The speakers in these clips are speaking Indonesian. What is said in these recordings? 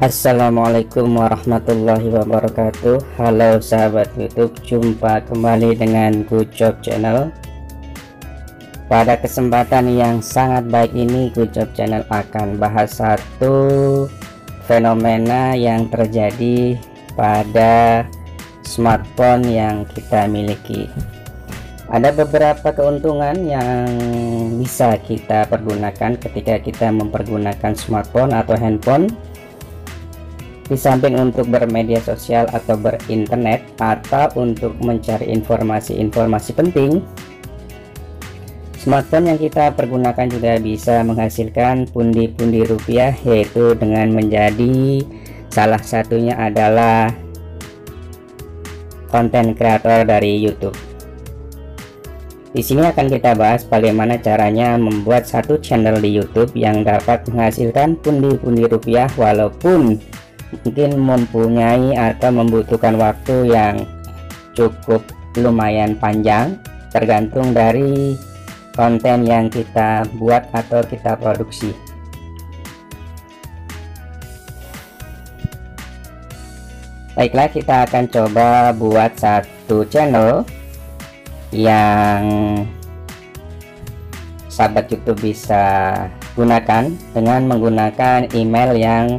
Assalamualaikum warahmatullahi wabarakatuh. Halo sahabat YouTube, jumpa kembali dengan Kucop Channel. Pada kesempatan yang sangat baik ini, Kucop Channel akan bahas satu fenomena yang terjadi pada smartphone yang kita miliki. Ada beberapa keuntungan yang bisa kita pergunakan ketika kita mempergunakan smartphone atau handphone. Di samping untuk bermedia sosial atau berinternet atau untuk mencari informasi-informasi penting, smartphone yang kita pergunakan juga bisa menghasilkan pundi-pundi rupiah, yaitu dengan menjadi salah satunya adalah konten kreator dari YouTube. Di sini akan kita bahas bagaimana caranya membuat satu channel di YouTube yang dapat menghasilkan pundi-pundi rupiah walaupun mungkin mempunyai atau membutuhkan waktu yang cukup lumayan panjang, tergantung dari konten yang kita buat atau kita produksi. Baiklah, kita akan coba buat satu channel yang sahabat YouTube bisa gunakan dengan menggunakan email yang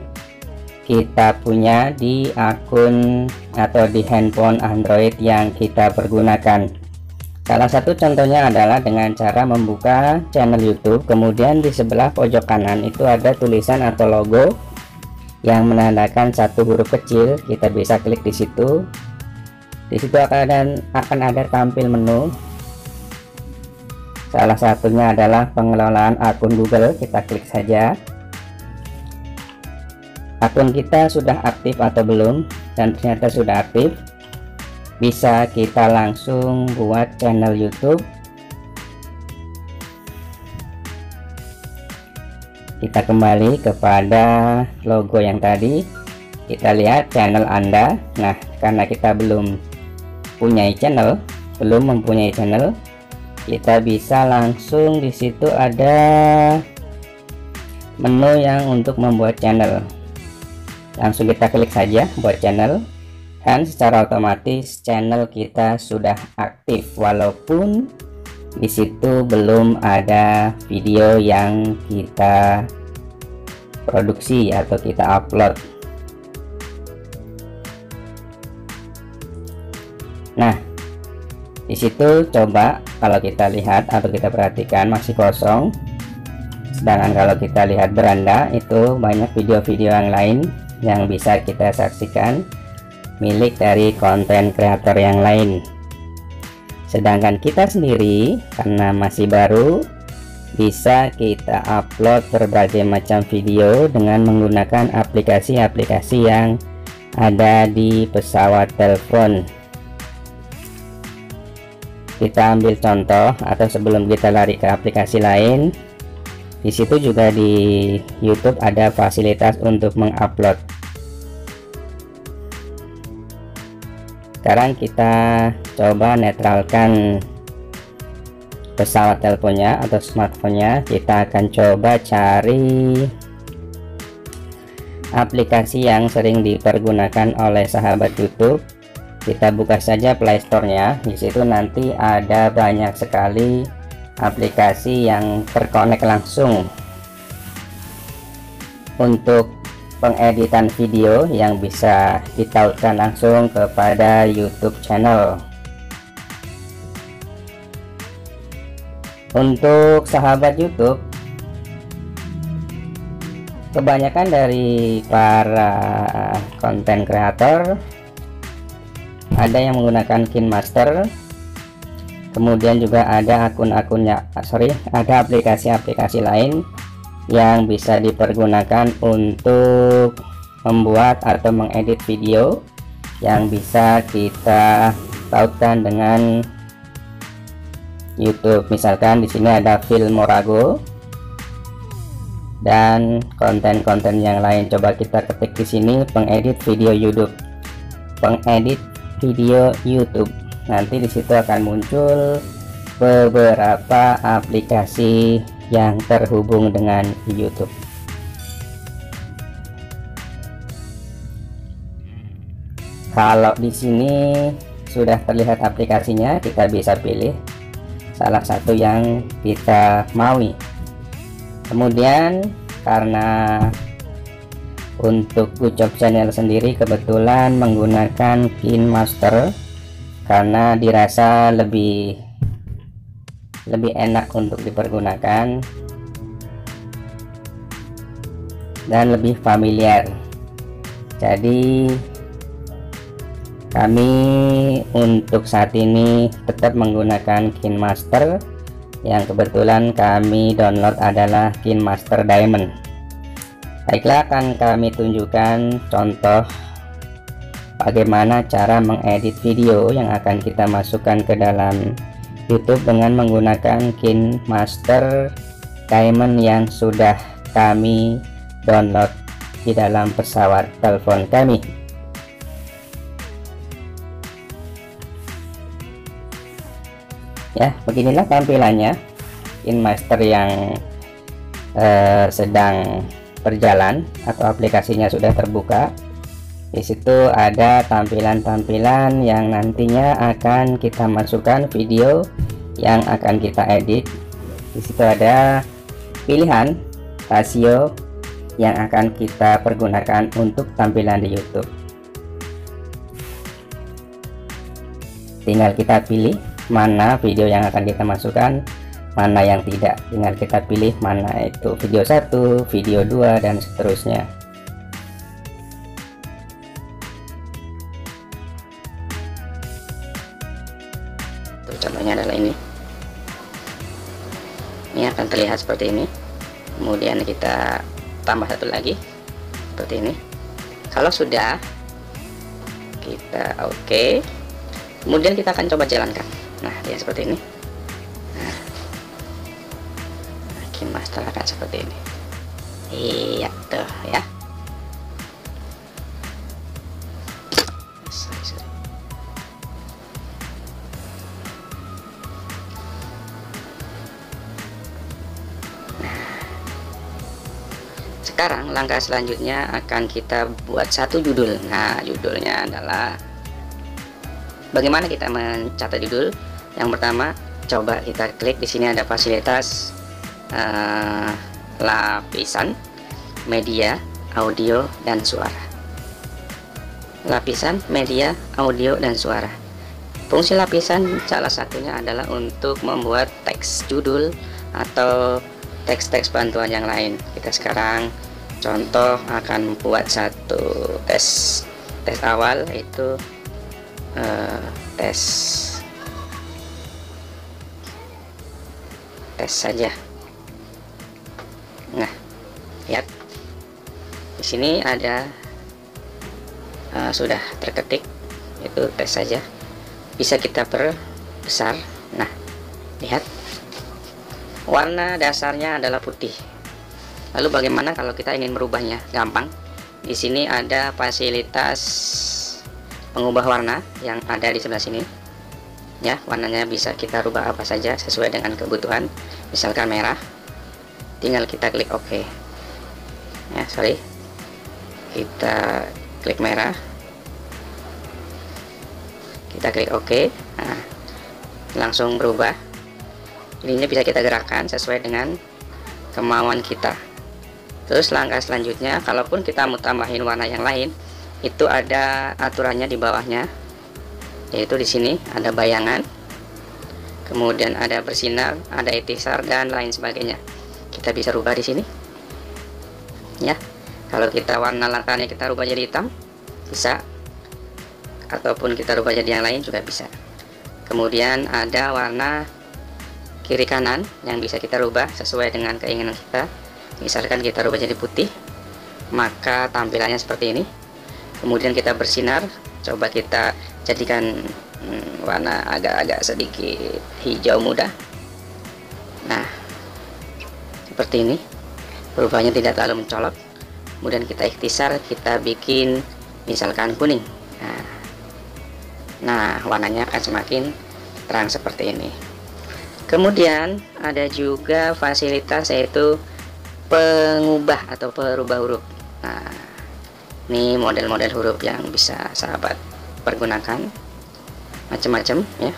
kita punya di akun atau di handphone Android yang kita pergunakan. Salah satu contohnya adalah dengan cara membuka channel YouTube, kemudian di sebelah pojok kanan itu ada tulisan atau logo yang menandakan satu huruf kecil. Kita bisa klik di situ. Di situ akan ada tampil menu. Salah satunya adalah pengelolaan akun Google. Kita klik saja. Akun kita sudah aktif atau belum, dan ternyata sudah aktif. Bisa kita langsung buat channel YouTube. Kita kembali kepada logo yang tadi, kita lihat channel Anda. Nah, karena kita belum mempunyai channel, kita bisa langsung di situ ada menu yang untuk membuat channel. Langsung kita klik saja buat channel, dan secara otomatis channel kita sudah aktif walaupun di situ belum ada video yang kita produksi atau kita upload. Nah, di situ coba kalau kita lihat atau kita perhatikan masih kosong, sedangkan kalau kita lihat beranda itu banyak video-video yang lain yang bisa kita saksikan milik dari konten kreator yang lain. Sedangkan kita sendiri karena masih baru, bisa kita upload berbagai macam video dengan menggunakan aplikasi-aplikasi yang ada di pesawat telepon. Kita ambil contoh, atau sebelum kita lari ke aplikasi lain, di situ juga di YouTube ada fasilitas untuk mengupload. Sekarang kita coba netralkan pesawat teleponnya atau smartphone-nya. Kita akan coba cari aplikasi yang sering dipergunakan oleh sahabat YouTube. Kita buka saja Play Store-nya. Di situ nanti ada banyak sekali aplikasi yang terkonek langsung untuk pengeditan video yang bisa ditautkan langsung kepada YouTube channel. Untuk sahabat YouTube, kebanyakan dari para konten kreator ada yang menggunakan KineMaster. Kemudian juga ada ada aplikasi-aplikasi lain yang bisa dipergunakan untuk membuat atau mengedit video yang bisa kita tautkan dengan YouTube. Misalkan di sini ada Filmorago dan konten-konten yang lain. Coba kita ketik di sini pengedit video YouTube. Nanti di situ akan muncul beberapa aplikasi yang terhubung dengan YouTube. Kalau di sini sudah terlihat aplikasinya, kita bisa pilih salah satu yang kita maui. Kemudian karena untuk Kucop Channel sendiri kebetulan menggunakan KineMaster karena dirasa lebih enak untuk dipergunakan dan lebih familiar. Jadi kami untuk saat ini tetap menggunakan KineMaster, yang kebetulan kami download adalah KineMaster Diamond. Baiklah, akan kami tunjukkan contoh bagaimana cara mengedit video yang akan kita masukkan ke dalam YouTube dengan menggunakan KineMaster Diamond yang sudah kami download di dalam pesawat telepon kami. Ya, beginilah tampilannya KineMaster yang sedang berjalan atau aplikasinya sudah terbuka. Di situ ada tampilan-tampilan yang nantinya akan kita masukkan video yang akan kita edit. Di situ ada pilihan rasio yang akan kita pergunakan untuk tampilan di YouTube. Tinggal kita pilih mana video yang akan kita masukkan, mana yang tidak. Tinggal kita pilih mana itu video 1, video 2, dan seterusnya. Contohnya adalah ini akan terlihat seperti ini. Kemudian kita tambah satu lagi seperti ini. Kalau sudah, kita oke. Kemudian kita akan coba jalankan. Nah, dia seperti ini. Nah, KineMaster akan seperti ini. Iya tuh ya. Sorry. Sekarang langkah selanjutnya akan kita buat satu judul. Nah, judulnya adalah bagaimana kita mencatat judul. Yang pertama, coba kita klik di sini ada fasilitas lapisan, media, audio, dan suara. Lapisan, media, audio, dan suara. Fungsi lapisan salah satunya adalah untuk membuat teks judul atau teks-teks bantuan yang lain. Kita sekarang contoh akan membuat satu tes awal, yaitu tes saja. Nah, lihat di sini ada sudah terketik, itu tes saja. Bisa kita perbesar. Nah, lihat warna dasarnya adalah putih. Lalu bagaimana kalau kita ingin merubahnya? Gampang. Di sini ada fasilitas pengubah warna yang ada di sebelah sini. Ya, warnanya bisa kita rubah apa saja sesuai dengan kebutuhan. Misalkan merah, tinggal kita klik OK. Ya, sorry. Kita klik merah. Kita klik OK. Nah, langsung berubah. Ininya bisa kita gerakkan sesuai dengan kemauan kita. Terus langkah selanjutnya, kalaupun kita mau tambahin warna yang lain, itu ada aturannya di bawahnya, yaitu di sini ada bayangan, kemudian ada bersinar, ada ikhtisar, dan lain sebagainya. Kita bisa rubah di sini. Ya, kalau kita warna latarnya kita rubah jadi hitam, bisa, ataupun kita rubah jadi yang lain juga bisa. Kemudian ada warna kiri kanan yang bisa kita rubah sesuai dengan keinginan kita. Misalkan kita rubah jadi putih, maka tampilannya seperti ini. Kemudian kita bersinar, coba kita jadikan warna agak-agak sedikit hijau muda. Nah, seperti ini, perubahannya tidak terlalu mencolok. Kemudian kita ikhtisar, kita bikin misalkan kuning. Nah, warnanya akan semakin terang seperti ini. Kemudian ada juga fasilitas yaitu pengubah atau perubah huruf. Nah, ini model-model huruf yang bisa sahabat pergunakan macam-macam ya,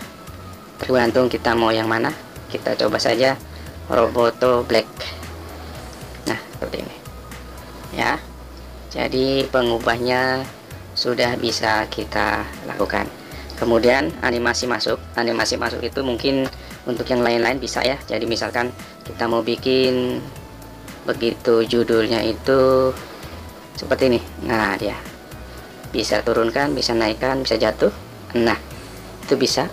tergantung kita mau yang mana. Kita coba saja Roboto Black. Nah, seperti ini ya. Jadi pengubahnya sudah bisa kita lakukan. Kemudian animasi masuk itu mungkin untuk yang lain-lain bisa ya. Jadi misalkan kita mau bikin begitu judulnya itu seperti ini, nah dia bisa turunkan, bisa naikkan, bisa jatuh, nah itu bisa.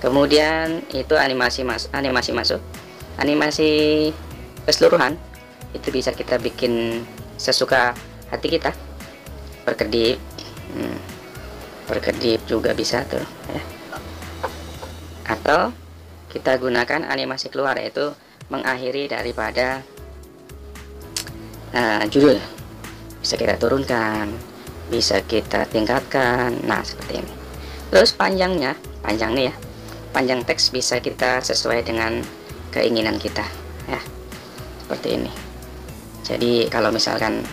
Kemudian itu animasi masuk, animasi keseluruhan itu bisa kita bikin sesuka hati kita. Berkedip, berkedip juga bisa tuh ya. Atau kita gunakan animasi keluar, yaitu mengakhiri daripada judul. Bisa kita turunkan, bisa kita tingkatkan, nah seperti ini. Terus panjangnya ya, panjang teks bisa kita sesuai dengan keinginan kita ya, seperti ini. Jadi kalau misalkan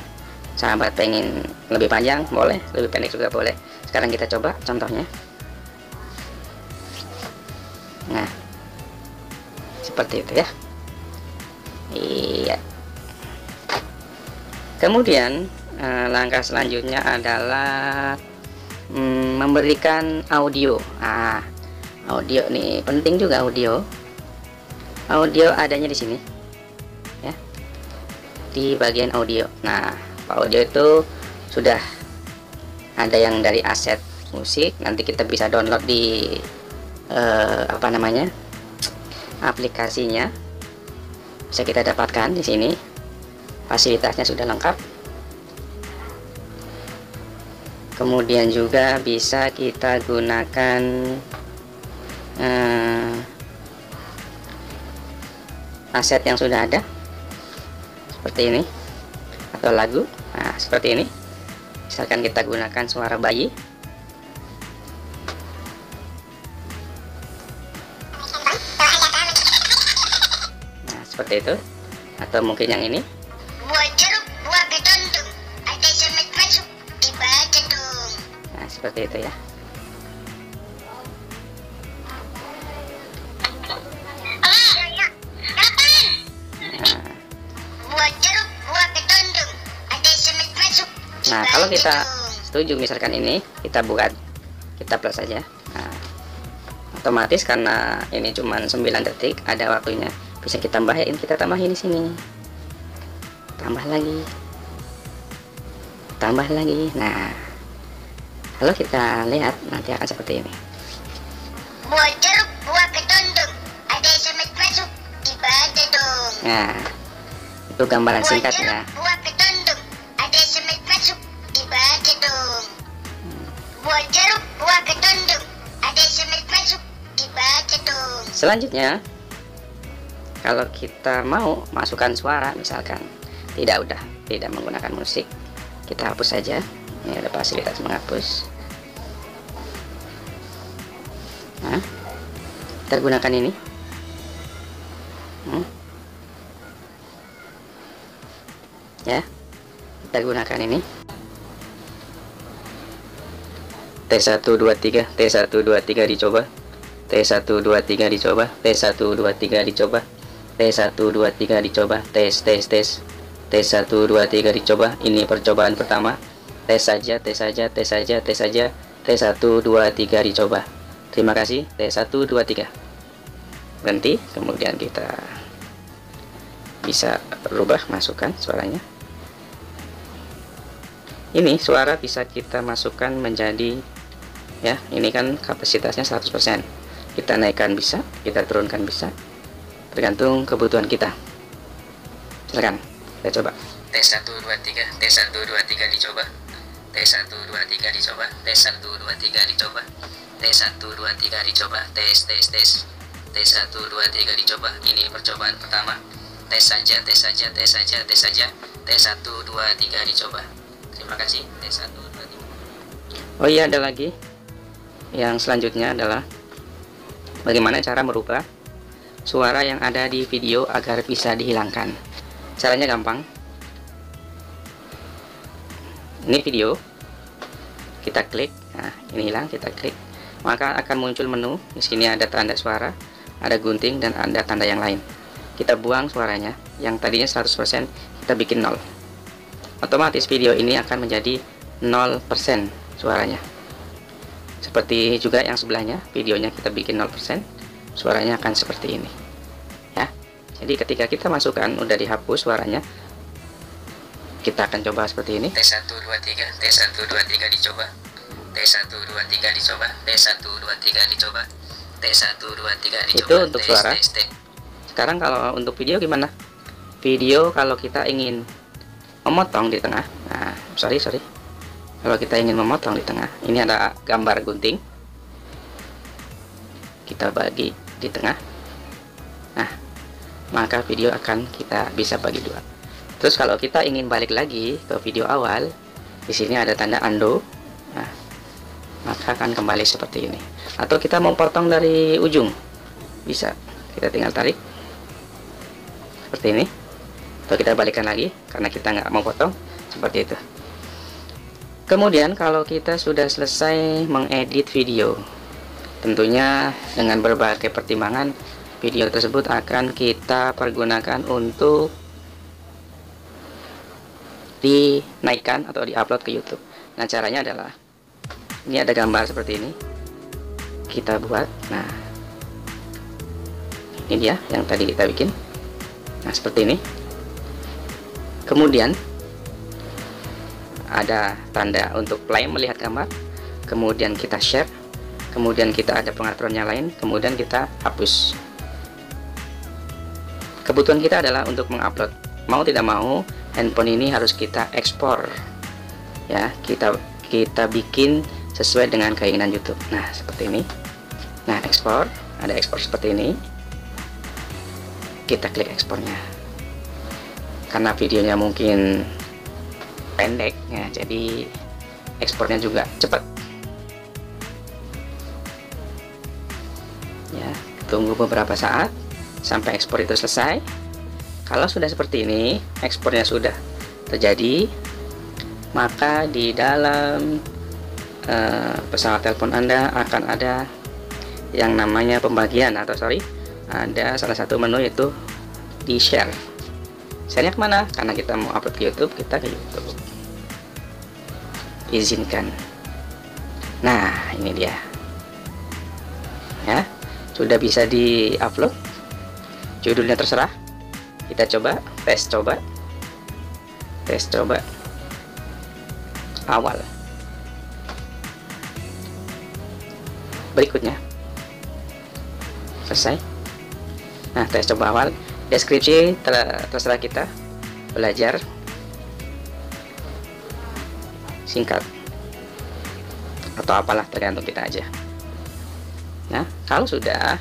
sahabat pengen lebih panjang boleh, lebih pendek juga boleh. Sekarang kita coba contohnya. Nah seperti itu ya. Iya. Kemudian langkah selanjutnya adalah memberikan audio. Audio nih penting juga. Audio adanya di sini ya, di bagian audio. Nah, audio itu sudah ada yang dari aset musik. Nanti kita bisa download di aplikasinya, bisa kita dapatkan di sini. Fasilitasnya sudah lengkap. Kemudian juga bisa kita gunakan aset yang sudah ada seperti ini, atau lagu. Nah seperti ini, misalkan kita gunakan suara bayi. Nah seperti itu. Atau mungkin yang ini. Nah seperti itu ya. Nah kalau kita setuju misalkan ini, kita buat, kita plus saja. Nah, otomatis karena ini cuma 9 detik ada waktunya, bisa kita tambahin, di sini, tambah lagi. Nah kalau kita lihat nanti akan seperti ini. Buah jeruk, buah ketondong, ada semut masuk di badadong. Nah itu gambaran singkatnya. Buah ketondong, ada semut masuk di badadong. Buah jeruk, buah ketondong, ada semut masuk di badadong. Selanjutnya, kalau kita mau masukkan suara, misalkan tidak menggunakan musik, kita hapus saja. Ini ada fasilitas menghapus. Nah, kita gunakan ini. Ya, kita gunakan ini. T1 2 3, T1 2 3 dicoba. T1 2 3 dicoba. T1 2 3 dicoba. T1 2 3 dicoba. Tes. T1 2 3 dicoba. Ini percobaan pertama. Tes saja. T1 2 3 dicoba. Terima kasih. T1 2 3. Berhenti. Kemudian kita bisa rubah, masukkan suaranya. Ini suara bisa kita masukkan menjadi, ya, ini kan kapasitasnya 100%. Kita naikkan bisa, kita turunkan bisa, tergantung kebutuhan kita. Silakan kita coba. T1 2 3, T1 2 3 dicoba. T1 2 3 dicoba. T1 2 3 dicoba. T1 2 3 dicoba. Tes. T1 2 3 dicoba. Ini percobaan pertama. Tes saja. T1 2 3 dicoba. Terima kasih. T1 2 3. Oh iya, ada lagi. Yang selanjutnya adalah bagaimana cara merubah suara yang ada di video agar bisa dihilangkan. Caranya gampang. Ini video, kita klik. Nah, ini hilang, kita klik, maka akan muncul menu. Di sini ada tanda suara, ada gunting, dan ada tanda yang lain. Kita buang suaranya, yang tadinya 100% kita bikin 0. Otomatis video ini akan menjadi 0% suaranya. Seperti juga yang sebelahnya, videonya kita bikin 0%, suaranya akan seperti ini. Ya. Jadi ketika kita masukkan udah dihapus suaranya, kita akan coba seperti ini. T1 2 3, T1 2 3 dicoba. T1 2 3 dicoba. T1 2 3 dicoba. T1 2 3 dicoba. Itu untuk suara. Sekarang kalau untuk video gimana? Video kalau kita ingin memotong di tengah. Nah, sorry. Kalau kita ingin memotong di tengah, ini ada gambar gunting. Kita bagi di tengah. Nah, maka video akan kita bisa bagi dua. Terus kalau kita ingin balik lagi ke video awal, di sini ada tanda undo. Nah, maka akan kembali seperti ini. Atau kita mau potong dari ujung, bisa. Kita tinggal tarik seperti ini. Atau kita balikan lagi karena kita nggak mau potong, seperti itu. Kemudian kalau kita sudah selesai mengedit video, tentunya dengan berbagai pertimbangan, video tersebut akan kita pergunakan untuk dinaikkan atau diupload ke YouTube. Nah, caranya adalah ini ada gambar seperti ini, kita buat. Nah, ini dia yang tadi kita bikin. Nah, seperti ini. Kemudian ada tanda untuk play melihat gambar, kemudian kita share, kemudian kita ada pengaturan yang lain, kemudian kita hapus. Kebutuhan kita adalah untuk mengupload. Mau tidak mau, handphone ini harus kita ekspor. Ya, kita bikin sesuai dengan keinginan YouTube. Nah, seperti ini. Nah, ekspor, ada ekspor seperti ini. Kita klik ekspornya. Karena videonya mungkin pendek ya, jadi ekspornya juga cepat ya. Tunggu beberapa saat sampai ekspor itu selesai. Kalau sudah seperti ini, ekspornya sudah terjadi, maka di dalam pesawat telepon Anda akan ada yang namanya pembagian, atau ada salah satu menu yaitu di share. Share-nya kemana? Karena kita mau upload ke YouTube, kita ke YouTube. Izinkan. Nah, ini dia. Ya, sudah bisa di-upload. Judulnya terserah. Kita coba, tes coba. Awal. Berikutnya. Selesai. Nah, tes coba awal. Deskripsi terserah kita, belajar singkat atau apalah, tergantung kita aja. Nah, kalau sudah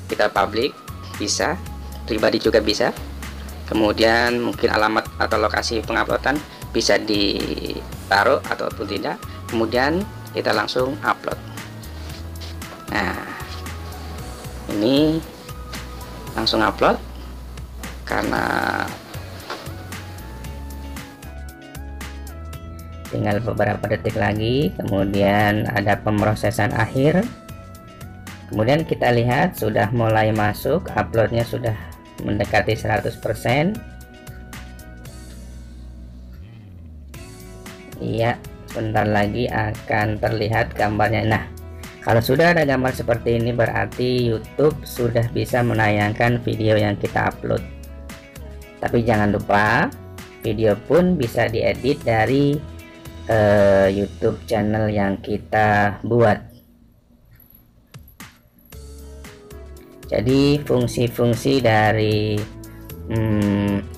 kita public, bisa pribadi juga bisa. Kemudian mungkin alamat atau lokasi penguploadan bisa ditaruh ataupun tidak. Kemudian kita langsung upload. Nah, ini langsung upload. Karena tinggal beberapa detik lagi, kemudian ada pemrosesan akhir. Kemudian kita lihat sudah mulai masuk, uploadnya sudah mendekati 100%. Iya, sebentar lagi akan terlihat gambarnya. Nah, kalau sudah ada gambar seperti ini, berarti YouTube sudah bisa menayangkan video yang kita upload. Tapi jangan lupa, video pun bisa diedit dari YouTube channel yang kita buat. Jadi fungsi-fungsi dari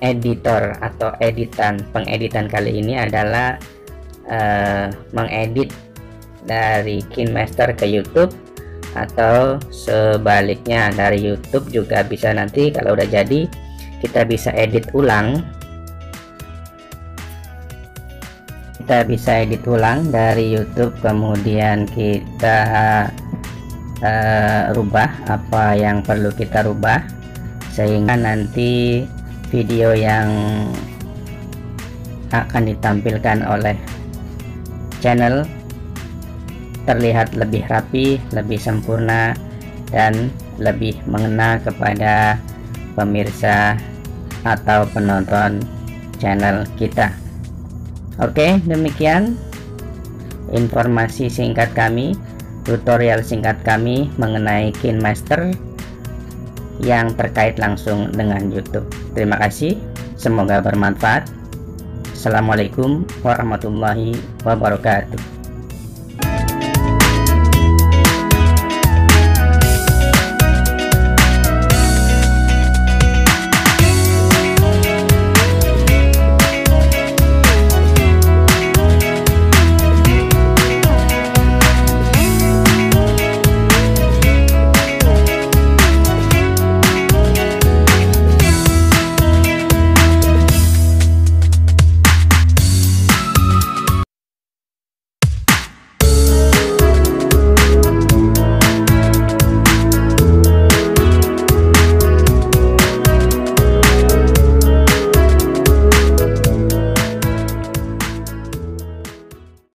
editor atau pengeditan kali ini adalah mengedit dari KineMaster ke YouTube, atau sebaliknya dari YouTube juga bisa. Nanti kalau udah jadi, kita bisa edit ulang. Dari YouTube, kemudian kita rubah apa yang perlu kita rubah, sehingga nanti video yang akan ditampilkan oleh channel terlihat lebih rapi, lebih sempurna, dan lebih mengena kepada pemirsa atau penonton channel kita. Oke, demikian informasi singkat kami, tutorial singkat kami mengenai KineMaster yang terkait langsung dengan YouTube. Terima kasih, semoga bermanfaat. Assalamualaikum warahmatullahi wabarakatuh.